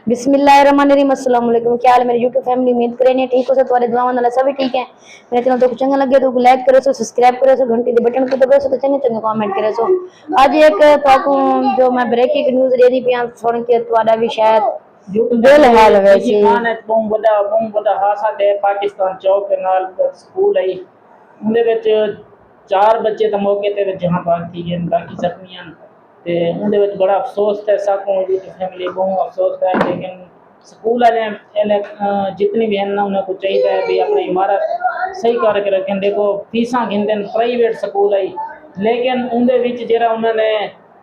बिस्मिल्लाहिर्रहमानिर्रहीम। अस्सलाम वालेकुम। क्या हाल है मेरी यूट्यूब फैमिली? उम्मीद करें ठीक हो सब, तुम्हारे दुआ नाल सभी ठीक है। मेरे चैनल तो चंगा लगे तो लाइक करो सो, सब्सक्राइब करो सो, घंटी दे बटन को दबाओ सो, तो चंगे चंगे कमेंट करे सो। आज एक तो जो मैं ब्रेकिंग न्यूज़ दे दी पिया सुन के तुम्हारा भी शायद दिल हाल वैसे ਬਹੁਤ ਹਾਸਾ ਤੇ ਪਾਕਿਸਤਾਨ ਚੌਕ ਦੇ ਨਾਲ ਸਕੂਲ ਆਈ ਉਹਦੇ ਵਿੱਚ 4 ਬੱਚੇ ਤਾਂ ਮੌਕੇ ਤੇ ਜਹਾਂ ਬਾਗ ਥੀ ਗਏ, ਬਾਕੀ ਜ਼ਖਮੀਆਂ ਤੇ ਉਹਦੇ ਵਿੱਚ ਬੜਾ ਅਫਸੋਸ ਹੈ ਸਾਕੋਂ ਦੀ ਫੈमिली ਬਹੁਤ ਅਫਸੋਸ है। लेकिन स्कूल वाले जितनी भी है ना उन्हें को चाहिए है भी अपनी इमारत सही करके रखें। देखो फीसा गिनते प्राइवेट स्कूल आई, लेकिन उनके विच जरा उन्होंने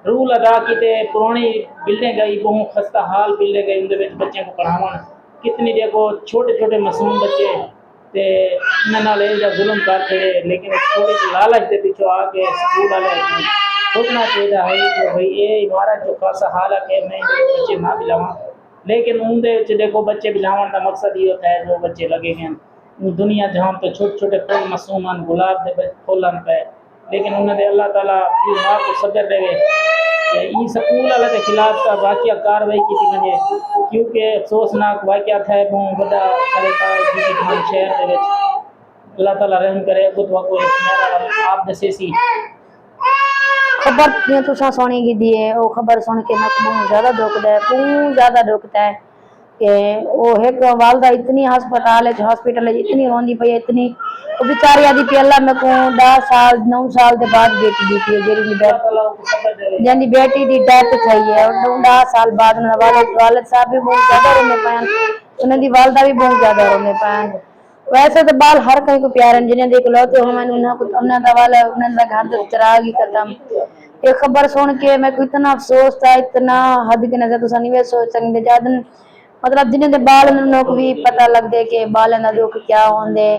रूल अदा किए। पुरानी बिल्डिंग गई बहुत खस्ता हाल बिल्डिंग गई, उनके बच्चों को पढ़ाव कितनी देखो छोटे छोटे मासूम बच्चे ते उन्होंने जुल्म कर छड़े। लेकिन थोड़ी सी लालच के पिछू आके स्कूल वाले सोचना चाहिए है कि भाई ये इमारत जो खासा हाल है कि मैं बच्चे ना भी लवा, लेकिन उनके देखो बच्चे बिलावन का मकसद ये होता है जो बच्चे लगे हैं दुनिया जहाँ पे छोटे छोटे फूल मासूम गुलाब के फूलन पे, लेकिन उन्होंने अल्लाह ताला की माँ को सब्र रहे इन स्कूल वाले के खिलाफ का वाक़या कार्रवाई की वजे, क्योंकि अफसोसनाक वाक़या थे बहुत बड़ा शहर के अल्लाह ताला रहम करे। आप दसे सी खबर तुसा सुनी की दी है, वो खबर सुन के मैं बहुत ज्यादा दुखता है कि वो एक वालदा इतनी हस्पताल है हॉस्पिटल है इतनी रोंदी पई इतनी वो बेचारी आदि पी अल्लाह में को 10 साल 9 साल के बाद बेटी दी थी जेरी बेटी दी डेथ थई है और 10 साल बाद वालिद साहब भी बहुत ज्यादा रोने पान, उन्हें दी वालदा भी बहुत ज्यादा रोने पान। वैसे तो बाल हर कहीं को प्यार जिन्हें देख लो तो हमें उन्हें दा वाला उन्हें दा घर तो चिराग ही खत्म। ये खबर सुन के मैं को इतना अफसोस था, इतना हद के नजर तुसा नहीं सोच सकते ज्यादा मतलब जिन्हें दे बाल उन्हें को भी पता लग दे के बाल ना दुख क्या होंदे।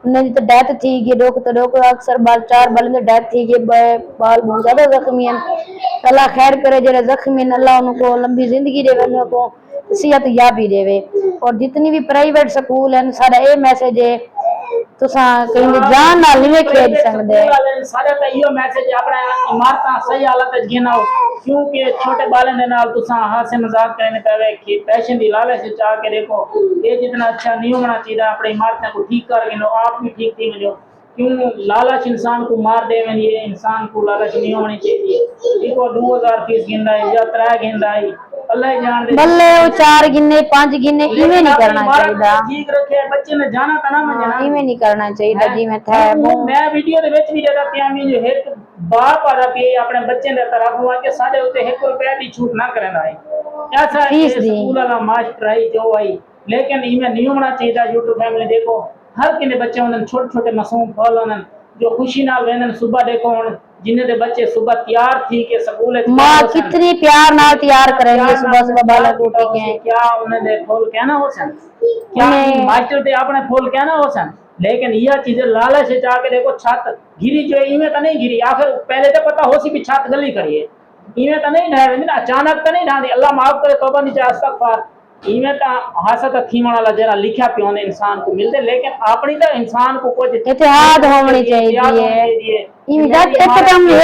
उन्हें तो डेथ थी कि रोक अक्सर बाल 4 बाल में डेथ थी कि बाल बहुत ज्यादा जख्मी हैं। अल्लाह खैर करे जरा जख्मी अल्लाह उनको लंबी जिंदगी देवे, उनको सेहत याबी देवे। और जितनी भी प्राइवेट स्कूल हैं सारा ये मैसेज है तुसा कहीं जान नाल नहीं खेल सकदे सारा तो यो मैसेज अपने इमारतां सही हालत च गिनाओ, क्योंकि छोटे बालन दे नाल तुसा हासे मजाक करने पवे कि पैसे दी लालच च आके देखो ये जितना अच्छा नहीं होना चाहिए अपनी इमारतें को ठीक कर गिनो आप भी ठीक थी वजो। क्यों लालच इंसान को मार दे, ये इंसान को लालच नहीं होनी चाहिए। देखो 2000 फीस गिनदा है या 3 गिनदा है अल्लाह जान दे बल्ले वो 4 गिने 5 गिने इवे नहीं करना चाहिए। ठीक रखे बच्चे ने जाना ता ना मंजना इवे नहीं करना चाहिए जी। मैं वीडियो दे विच भी जदा पिया मी जो एक बाप आ पे अपने बच्चे दे तरफ हुआ कि साडे उते 1 रुपया दी छूट ना करना है ऐसा स्कूल वाला मास्टर आई जो आई, लेकिन इमे नहीं होना चाहिए। यूट्यूब फैमिली देखो हर किने बच्चे उन्हें छोटे छोटे मासूम फल उन्हें जो खुशी नाल वेंदन सुबह देखो जिन्हें दे बच्चे सुबह तैयार थी के स्कूल मां कितनी प्यार नाल तैयार करेंगे सुबह सुबह बालक उठ के क्या उन्हें दे फूल कहना हो सन क्या मास्टर दे अपने फूल कहना हो सन। लेकिन यह चीजें लालच से जाके देखो छत गिरी जो इवें तो नहीं गिरी, आखिर पहले तो पता हो सी भी छत गली करी है इवें तो नहीं ढह रही ना अचानक तो नहीं ढांदी अल्लाह माफ करे तौबा नहीं चाह अस्तगफार इवें तो हासा तो थीमण वाला जरा लिखा पियो ने इंसान को मिलते, लेकिन अपनी तो इंसान को कुछ इतिहाद होनी चाहिए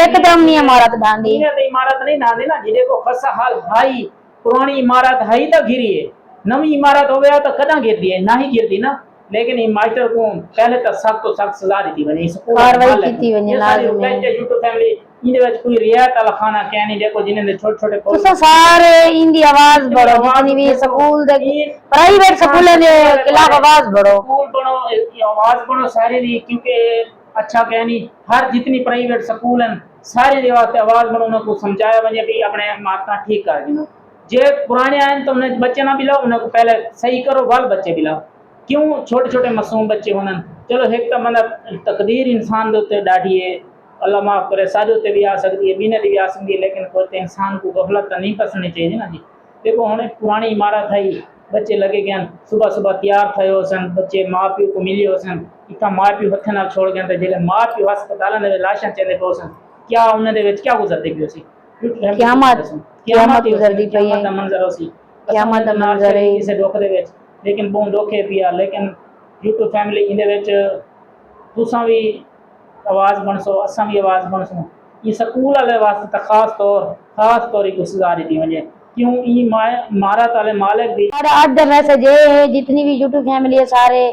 एकदम नहीं इमारत ढांदी इवें तो इमारत नहीं ढांदी ना जी। देखो खसा हाल भाई पुरानी इमारत है तो गिरी है, नवी इमारत हो गया तो कदा गिरती है ना ही गिरती ना। लेकिन ये मास्टर को पहले तो सख्त सजा दी बनी कार्रवाई की बनी लाजमी यूट्यूब फैमिली इनदे विच कोई रियायत वाला खाना क्या नहीं। देखो जिन्हें छोटे छोटे तुसा सारे इंदी आवाज बढ़ो जितनी भी स्कूल दे प्राइवेट स्कूल दे खिलाफ आवाज बढ़ो स्कूल बढ़ो आवाज बढ़ो सारे दी, क्योंकि अच्छा क्या नहीं हर जितनी प्राइवेट स्कूल हैं सारे दे वास्ते आवाज बढ़ो उनको समझाया वजे भी अपने माता ठीक कर दिनो। जे पुराने आए तो उन्हें बच्चे ना बिलाओ उनको पहले सही करो वाल बच्चे बिलाओ। क्यों छोटे छोटे मासूम बच्चे होने चलो एक तो मतलब तकदीर इंसान दे डाढ़ी है अल्लाह माफ करे सारे उत्ते भी आ सकती है बीने भी आ सकती है, लेकिन कोई इंसान को गफलत तो नहीं करनी चाहिए ना जी। देखो हम पुरानी इमारत है बच्चे लगे गए सुबह सुबह तैयार थे हो सन बच्चे माँ प्यो को मिले हो सन इतना माँ प्यो हथ ना छोड़ गए थे जो माँ प्यो हस्पताल में लाशा चले पे सन क्या उन्होंने क्या गुजरती पी सी मंजर हो सी किसी दुख दे लेकिन बहुत दुखे पिया। लेकिन यूट्यूब फैमिली इहदे तुसा भी आवाज़ बनसो असा भी आवाज़ बनसो ये स्कूल वाले वास्ते तो खास तौर एक सजा दी वजे کیوں ای مارا تالے مالک دی اور آج دا میسج یہ ہے جتنی بھی یوٹیوب فیملی ہے سارے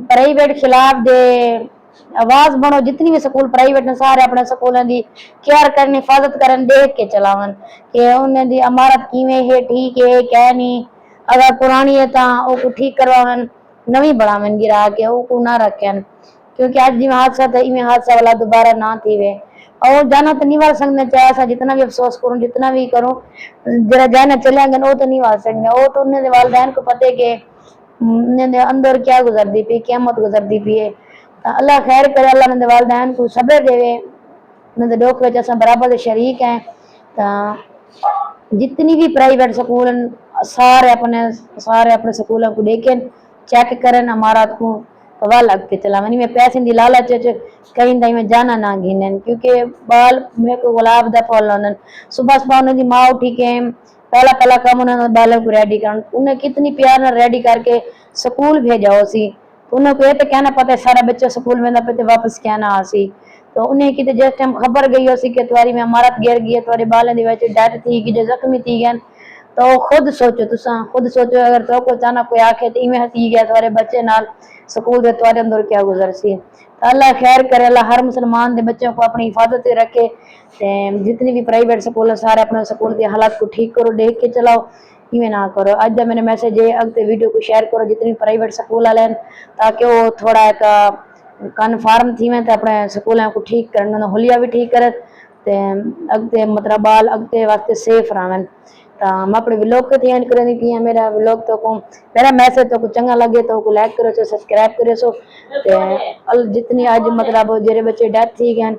پرائیویٹ خلاف دے آواز بنو، جتنی بھی سکول پرائیویٹ نے سارے اپنے سکولوں دی کیئر کرنی، حفاظت کرن، دیکھ کے چلاون کہ انہیں دی عمارت کیویں ہے، ٹھیک ہے کیا نہیں، اگر پرانی ہے تاں او کو ٹھیک کرواون، نویں بڑھاون گرا کے او کو نہ رکھن، کیونکہ آج جی حادثہ تھا ایویں حادثہ والا دوبارہ نہ تھی وے اور جانا تو نہیں وال سکتے چاہے ایسا جتنا بھی افسوس کروں جتنا بھی کروں جرا جانا چلے گئے وہ تو نہیں وال سکتے، وہ تو انہیں دے والدین کو پتے کہ انہیں دے اندر کیا گزردی پی، قیامت گزردی پی ہے، اللہ خیر کرے، اللہ نے دے والدین کو صبر دے انہیں دے دکھ وچ اساں برابر دے شریک ہیں۔ جتنی بھی پرائیویٹ سکول سارے اپنے سکولوں کو دیکھیں، چیک کرن، امارات کو پوا لگتے چلاونی میں پیسے دی لالچ کہیں دائی میں جانا نہ گھنن، کیونکہ بال میں کو گلاب دا پھول لونن، صبح صبح انہیں دی ماں اٹھی کے پہلا کام انہوں نے بالوں کو ریڈی کرن، انہیں کتنی پیار نہ ریڈی کر کے سکول بھیجا ہو سی، انہیں کو یہ تو کہنا پتہ ہے سارا بچہ سکول میں نہ پتے واپس کہنا آسی، تو انہیں کی جس ٹائم خبر گئی ہو سی کہ تمہاری میں عمارت گر گئی ہے، تمہارے بالوں دی وجہ ڈیتھ تھی کہ جو زخمی تھی گئے، تو خود سوچو اگر تو کو اچانک کوئی آکھے تو ایویں ہتی گیا تمہارے بچے نال سکول دے تمہارے اندر کیا گزر سی، اللہ خیر کرے، اللہ ہر مسلمان دے بچوں کو اپنی حفاظت رکھے، جتنی بھی پرائیویٹ سکول ہے سارے اپنے سکول کے حالات کو ٹھیک کرو، دیکھ کے چلاؤ، ایویں نہ کرو۔ اج دا میں نے میسج ہے اگتے ویڈیو کو شیئر کرو جتنی پرائیویٹ سکول والے تاکہ وہ تھوڑا ایک کنفارم تھی میں تے اپنے سکولوں کو ٹھیک کرن، حلیہ بھی ٹھیک کرن تے اگتے مطلب بال اگتے واسطے سیف رہن۔ میں اپنے ولاگ کو تیار کرنی پی، میرا ولاگ تو کو میرا میسج تو کو چنگا لگے تو کو لائک کرو، سبسکرائب کرو سو تے جتنی اج مطلب جڑے بچے ڈیتھ تھی گئے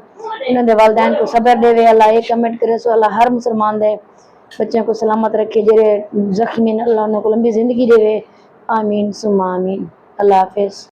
انہاں دے والدین کو صبر دے، اللہ یہ کمنٹ کرے سو اللہ ہر مسلمان دے بچوں کو سلامت رکھے، جڑے زخمی اللہ انہاں کو لمبی زندگی دے، آمین ثم آمین، اللہ حافظ۔